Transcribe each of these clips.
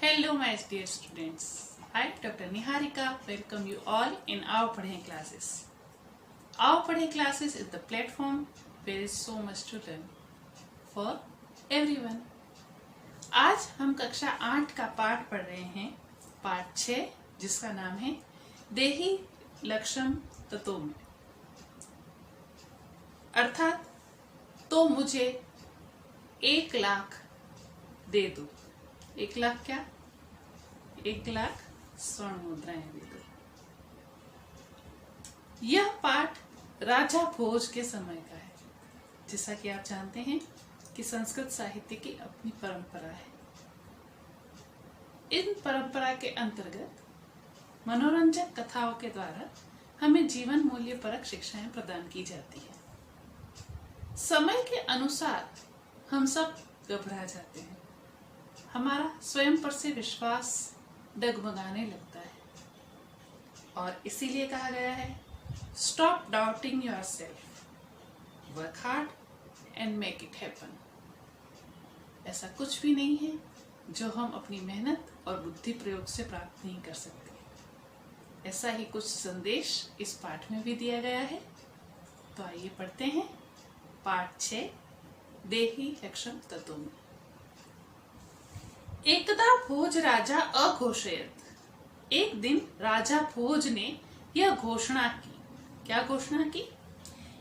Hello my dear students. I Dr. Niharika welcome you all in our Padhe classes. Our Padhe classes is the platform where is so much to learn for everyone. आज हम कक्षा 8 का पाठ पढ़ रहे हैं, पाठ 6 जिसका नाम है देहि लक्षम ततो में, अर्थात तो मुझे 1 लाख दे दो। 1 लाख क्या? 1 लाख स्वर्ण मुद्राएं दे दो। यह पाठ राजा भोज के समय का है। जैसा कि आप जानते हैं कि संस्कृत साहित्य की अपनी परंपरा है। इन परंपरा के अंतर्गत मनोरंजक कथाओं के द्वारा हमें जीवन मूल्य परक शिक्षाएं प्रदान की जाती है। समय के अनुसार हम सब घबरा जाते हैं, हमारा स्वयं पर से विश्वास डगमगाने लगता है और इसीलिए कहा गया है stop doubting yourself, work hard and make it happen. ऐसा कुछ भी नहीं है जो हम अपनी मेहनत और बुद्धि प्रयोग से प्राप्त नहीं कर सकते। ऐसा ही कुछ संदेश इस पाठ में भी दिया गया है। तो आइए पढ़ते हैं पाठ 6 देहि लक्षम ततो में। एकदा भोज राजा अघोषयत। एक दिन राजा भोज ने यह घोषणा की। क्या घोषणा की?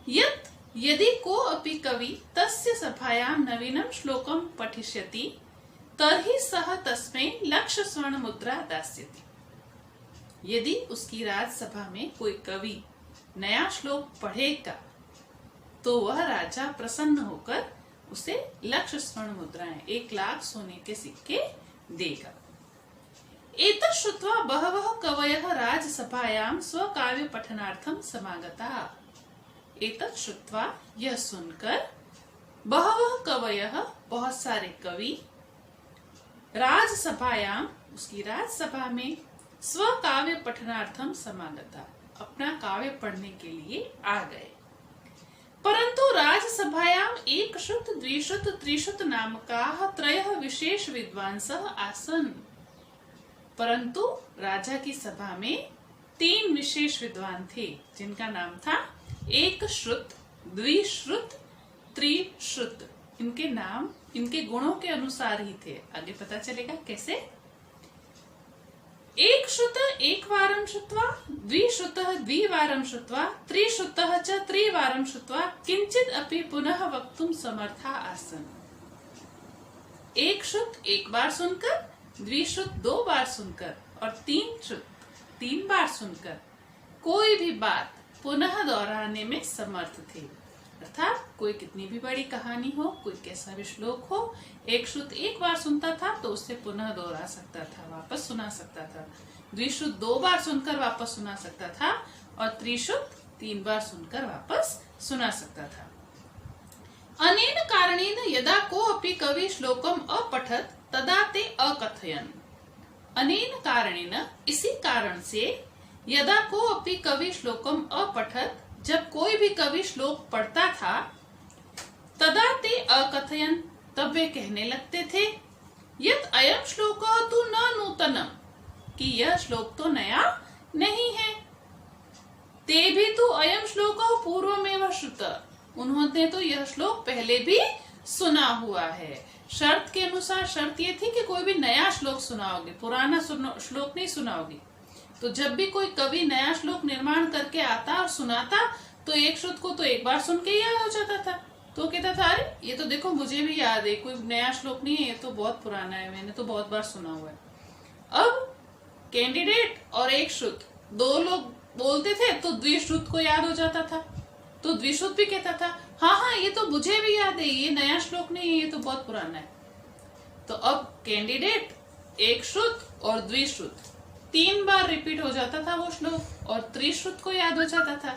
यत् यदि को अपि कवि तस्य सभायां नवीनम श्लोकम पठिष्यति तर्हि सः तस्मै लक्ष स्वर्ण मुद्रा दास्यति। यदि उसकी राजसभा में कोई कवि नया श्लोक पढ़ेगा तो वह राजा प्रसन्न होकर उसे लक्ष स्वर्ण मुद्राएं 1 लाख सोने के सिक्के देगा। एतत् श्रुत्वा बहवः कवयः राजसभायां स्वकाव्य पठनार्थं समागताः। एतत् श्रुत्वा यह सुनकर बहवः कवयः बहुत सारे कवि राजसभायां उसकी राजसभा में स्वकाव्य पठनार्थं समागताः अपना काव्य पढ़ने के लिए आ गए। परंतु राजसभायां एकश्रुत द्विश्रुत त्रिश्रुत नामकाः त्रयः विशेष विद्वांसः आसन्। परंतु राजा की सभा में 3 विशेष विद्वान थे जिनका नाम था एक श्रुत, द्विश्रुत, त्रिश्रुत। इनके नाम इनके गुणों के अनुसार ही थे। आगे पता चलेगा कैसे। एक श्रुत 1 वारं श्रुत्वा, द्विश्रुतः 2 वारं श्रुत्वा, त्रिश्रुतः च 3 वारं श्रुत्वा किंचित अपि पुनः वक्तुम समर्था आसन्। एक श्रुत 1 बार सुनकर, द्विश्रुत 2 बार सुनकर और 3 श्रुत 3 बार सुनकर कोई भी बात पुनः दोहराने में समर्थ थे। अर्थात कोई कितनी भी बड़ी कहानी हो, कोई कैसा भी श्लोक हो, एक श्रुत 1 बार सुनता था तो उससे पुनः दोहरा सकता था, वापस सुना सकता था। द्विश्रुत 2 बार सुनकर वापस सुना सकता था और त्रिश्रुत 3 बार सुनकर वापस सुना सकता था। अनेन कारणेन यदा कोऽपि कवि श्लोकम अपठत तदा ते अकथयन्। अनेन कारणेन इसी कारण से यदा कोऽपि कवि श्लोकम अपठत जब कोई भी कवि श्लोक पढ़ता था तदा ते अकथयन् तब वे कहने लगते थे यत् अयं श्लोकः तु न नूतनम् कि यह श्लोक तो नया नहीं है। ते भी तु अयं श्लोकः पूर्वमेव श्रुतः उन्होंने तो यह श्लोक पहले भी सुना हुआ है। शर्त के अनुसार शर्त ये थी कि कोई भी नया श्लोक सुनाओगे, पुराना श्लोक नहीं सुनाओगे। तो जब भी कोई कवि नया श्लोक निर्माण करके आता और सुनाता तो एक श्रुत को तो 1 बार सुन के याद हो जाता था। तो कहता था अरे ये तो देखो मुझे भी याद है, कोई नया श्लोक नहीं है, ये तो बहुत पुराना है, मैंने तो बहुत बार सुना हुआ है। अब कैंडिडेट और एक श्रुत 2 लोग बोलते थे तो द्विश्रुत को याद हो जाता था। तो द्विश्रुत भी कहता था हाँ हाँ ये तो मुझे भी याद है, ये नया श्लोक नहीं है, ये तो बहुत पुराना है। तो अब कैंडिडेट, एक श्रुत और द्विश्रुत 3 बार रिपीट हो जाता था वो श्लोक और त्रिश्रुत को याद हो जाता था।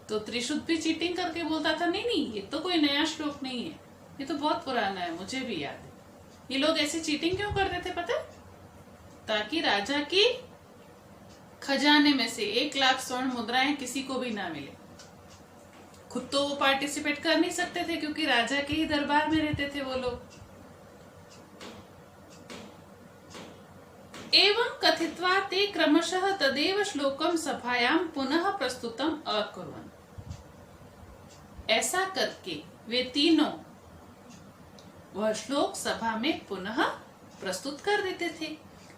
तो त्रिश्रुत भी चीटिंग करके बोलता था नहीं नहीं ये तो कोई नया श्लोक नहीं है, ये तो बहुत पुराना है, मुझे भी याद है। ये लोग ऐसे चीटिंग क्यों कर रहे थे पता? ताकि राजा की खजाने में से 1 लाख स्वर्ण मुद्राएं किसी को भी ना मिले। खुद तो वो पार्टिसिपेट कर नहीं सकते थे क्योंकि राजा के ही दरबार में रहते थे वो लोग। एवं कथित्वा ते क्रमशः तदेव श्लोकम सभायां पुनः प्रस्तुतम अकुर्वन्। ऐसा करके वे तीनों वह श्लोक सभा में पुनः प्रस्तुत कर देते थे।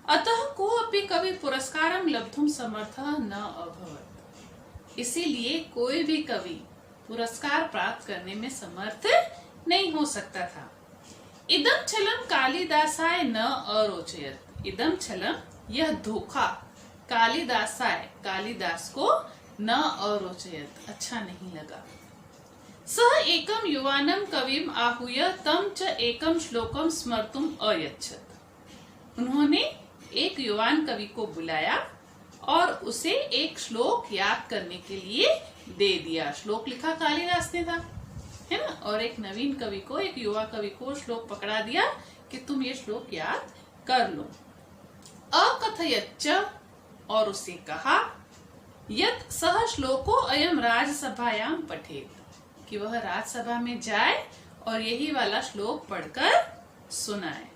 अतः कोऽपि कवि पुरस्कारं लब्धुं समर्थः न अभवत्। इसीलिए कोई भी कवि पुरस्कार प्राप्त करने में समर्थ नहीं हो सकता था। इदं छलं कालिदासाय न अरोचयत्। इदं छलं यह धोखा कालिदासाय कालिदास को न अरोचयत् अच्छा नहीं लगा। सः एकं युवानं कविम् आहूय तं च एकं श्लोकं स्मर्तुम् अयच्छत्। उन्होंने एक युवान कवि को बुलाया और उसे एक श्लोक याद करने के लिए दे दिया। श्लोक लिखा कालिदास ने था, है ना, और एक नवीन कवि को, एक युवा कवि को श्लोक पकड़ा दिया कि तुम ये श्लोक याद कर लो। अकथयच्च, और उसे कहा, यत् सः श्लोको अयं राजसभायां पठेत्, कि वह राजसभा में जाए और यही वाला श्लोक पढ़कर सुनाए।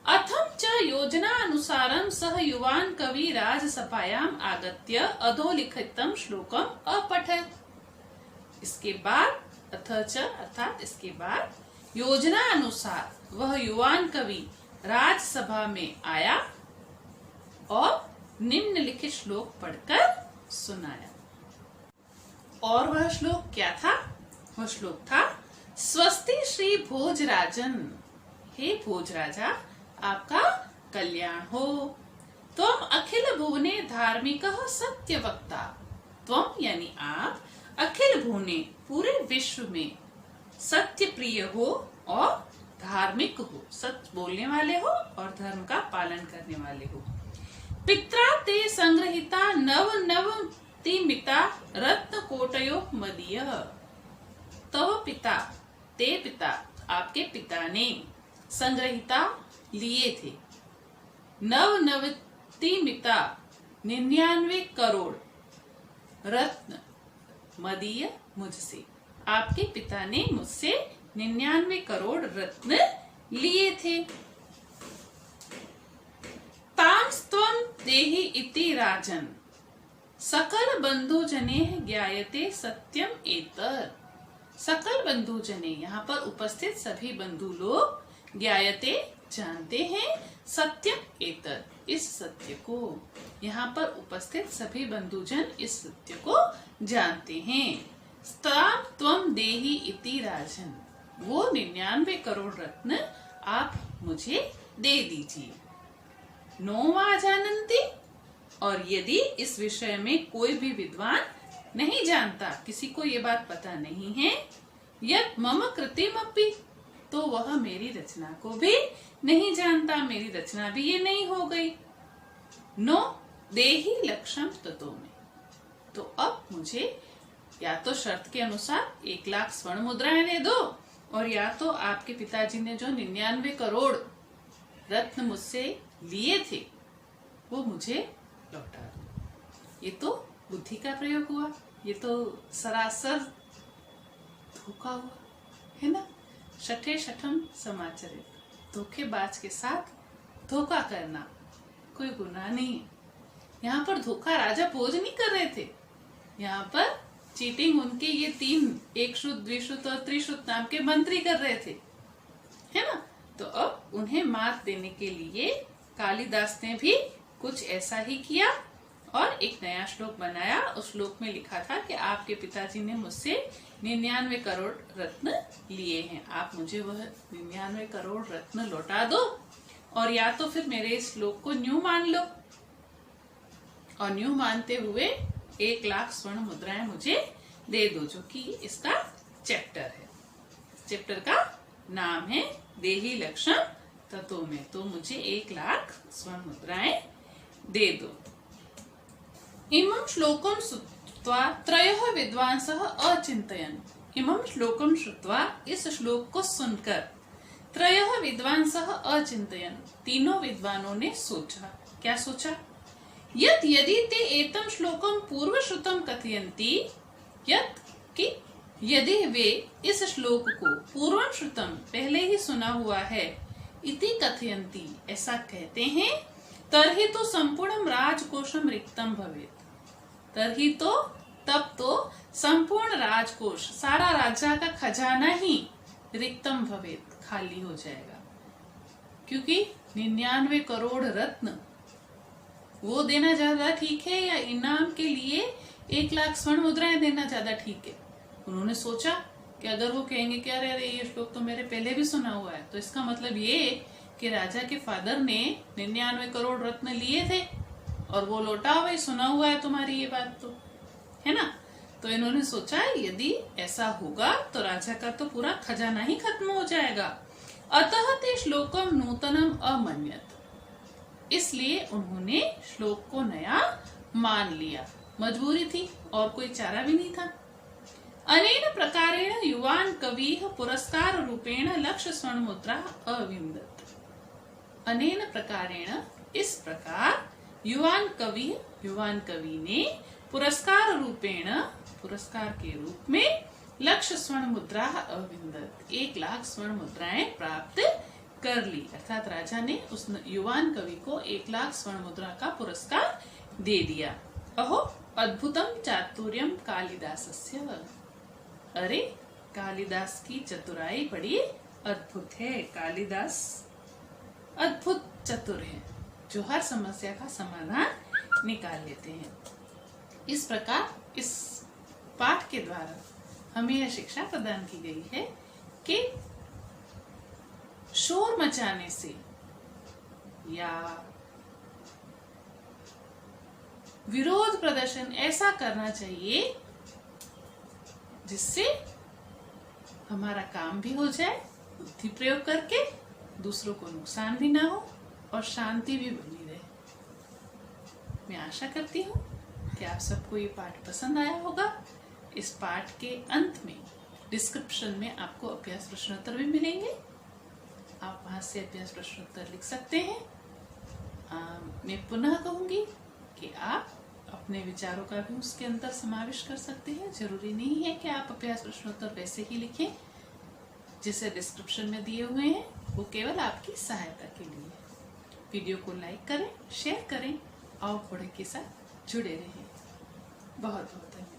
अथम च योजनानुसारं सः युवान् कवि राजसभायाम् आगत्य अधोलिखितं श्लोकम् अपठत्। इसके बाद अथ च अर्थात इसके बाद योजना अनुसार वह युवान कवि राजसभा में आया और निम्नलिखित श्लोक पढ़कर सुनाया। और वह श्लोक क्या था? वह श्लोक था, स्वस्ति श्री भोजराजन, हे भोजराजा आपका कल्याण हो। त्वम अखिल भुवने धार्मिकः सत्यवक्ता। त्वम यानी आप, अखिल भुवने पूरे विश्व में सत्य प्रिय हो और धार्मिक हो, सच बोलने वाले हो और धर्म का पालन करने वाले हो। पित्रा ते संग्रहिता नव नवतिमिता रत्न कोटयो मदीय। तव पिता, ते पिता आपके पिता ने संग्रहिता लिए थे, नवतिमिता 99 करोड़ रत्न, मदीय मुझसे, आपके पिता ने मुझसे 99 करोड़ रत्न लिए थे। तांस्त्वं देहि इति राजन, सकल बंधु जने ज्ञायते सत्यम एतत्। सकल बंधु जने, यहाँ पर उपस्थित सभी बंधु लोग, ज्ञायते जानते हैं, सत्यम एतत् इस सत्य को। यहाँ पर उपस्थित सभी बंधुजन इस सत्य को जानते हैं। स्तान त्वम देहि इति राजन, वो 99 करोड़ रत्न आप मुझे दे दीजिए। नो वा जानन्ति, और यदि इस विषय में कोई भी विद्वान नहीं जानता, किसी को ये बात पता नहीं है, यत् मम कृतिमपि, तो वह मेरी रचना को भी नहीं जानता, मेरी रचना भी ये नहीं हो गई। नो देहि लक्षम ततो में, तो अब मुझे या तो शर्त के अनुसार 1 लाख स्वर्ण मुद्राएं दे दो, और या तो आपके पिताजी ने जो 99 करोड़ रत्न मुझसे लिए थे वो मुझे लौटा दो। ये तो बुद्धि का प्रयोग हुआ, ये तो सरासर धोखा हुआ, है ना। शठे शठम समाचरित, धोखेबाज के साथ धोखा करना कोई गुनाह नहीं है। यहाँ पर धोखा राजा भोज नहीं कर रहे थे, यहाँ पर चीटिंग उनके ये 3 एकश्रुत, द्विश्रुत और त्रिश्रुत नाम के मंत्री कर रहे थे, है ना। तो अब उन्हें मात देने के लिए कालिदास ने भी कुछ ऐसा ही किया और एक नया श्लोक बनाया। उस श्लोक में लिखा था कि आपके पिताजी ने मुझसे 99 करोड़ रत्न लिए हैं, आप मुझे वह 99 करोड़ रत्न लौटा दो, और या तो फिर मेरे इस श्लोक को न्यू मान लो, और न्यू मानते हुए 1 लाख स्वर्ण मुद्राएं मुझे दे दो, जो कि इसका चैप्टर है। चैप्टर का नाम है देहि लक्षम ततो में, तो मुझे 1 लाख स्वर्ण मुद्राएं दे दो। इमं श्लोकम श्रुत्वा त्रयः विद्वांसः अचिन्तयन्। इमं श्लोकम श्रुत्वा, इस श्लोक को सुनकर, त्रयः विद्वांसः अचिन्तयन्, तीनों विद्वानों ने सोचा। क्या सोचा? यत् यदि ते एतं श्लोकम पूर्वश्रुतं कथयन्ति, यत् कि यदि वे इस श्लोक को पूर्वश्रुतं पहले ही सुना हुआ है, इति कथयन्ति ऐसा कहते हैं, तर्हि तो संपूर्णं राजकोशम रिक्तम भवेत्। तर्हि तो तब तो संपूर्ण राजकोष, सारा राजा का खजाना ही रिक्तम भवेत्, खाली हो जाएगा। क्योंकि 99 करोड़ रत्न वो देना ज्यादा ठीक है या इनाम के लिए 1 लाख स्वर्ण मुद्राएं देना ज्यादा ठीक है? उन्होंने सोचा कि अगर वो कहेंगे कि अरे ये श्लोक तो मेरे पहले भी सुना हुआ है, तो इसका मतलब ये कि राजा के फादर ने 99 करोड़ रत्न लिए थे और वो लौटा हुआ ही, सुना हुआ है तुम्हारी ये बात तो, है ना। तो इन्होंने सोचा यदि ऐसा होगा तो राजा का तो पूरा खजाना ही खत्म हो जाएगा। अतः ते श्लोकम नूतनम अमन्यत, इसलिए उन्होंने श्लोक को नया मान लिया। मजबूरी थी और कोई चारा भी नहीं था। अनेन प्रकारेण युवान कविः पुरस्कार रूपेण लक्ष स्वर्ण मुद्रा अविन्दत्। अनेन प्रकारेण, इस प्रकार, युवान कवि ने पुरस्कार रूपेण, पुरस्कार के रूप में, लक्ष स्वर्ण मुद्रा अविन्दत्, 1 लाख स्वर्ण मुद्राएं प्राप्त कर ली। अर्थात राजा ने उस युवान कवि को 1 लाख स्वर्ण मुद्रा का पुरस्कार दे दिया। अहो अद्भुतम चातुर्यम कालिदासस्य। अरे कालिदास की चतुराई बड़ी अद्भुत है। कालिदास अद्भुत चतुर है, जो हर समस्या का समाधान निकाल लेते हैं। इस प्रकार इस पाठ के द्वारा हमें यह शिक्षा प्रदान की गई है कि शोर मचाने से या विरोध प्रदर्शन ऐसा करना चाहिए जिससे हमारा काम भी हो जाए, बुद्धि प्रयोग करके दूसरों को नुकसान भी ना हो और शांति भी बनी रहे। मैं आशा करती हूँ कि आप सबको ये पाठ पसंद आया होगा। इस पाठ के अंत में डिस्क्रिप्शन में आपको अभ्यास प्रश्नोत्तर भी मिलेंगे, आप वहां से अभ्यास प्रश्नोत्तर लिख सकते हैं। मैं पुनः कहूंगी कि आप अपने विचारों का भी उसके अंदर समावेश कर सकते हैं। जरूरी नहीं है कि आप अभ्यास प्रश्नोत्तर वैसे ही लिखें जिसे डिस्क्रिप्शन में दिए हुए हैं, वो केवल आपकी सहायता के लिए। वीडियो को लाइक करें, शेयर करें और पढ़े के साथ जुड़े रहें। बहुत बहुत धन्यवाद।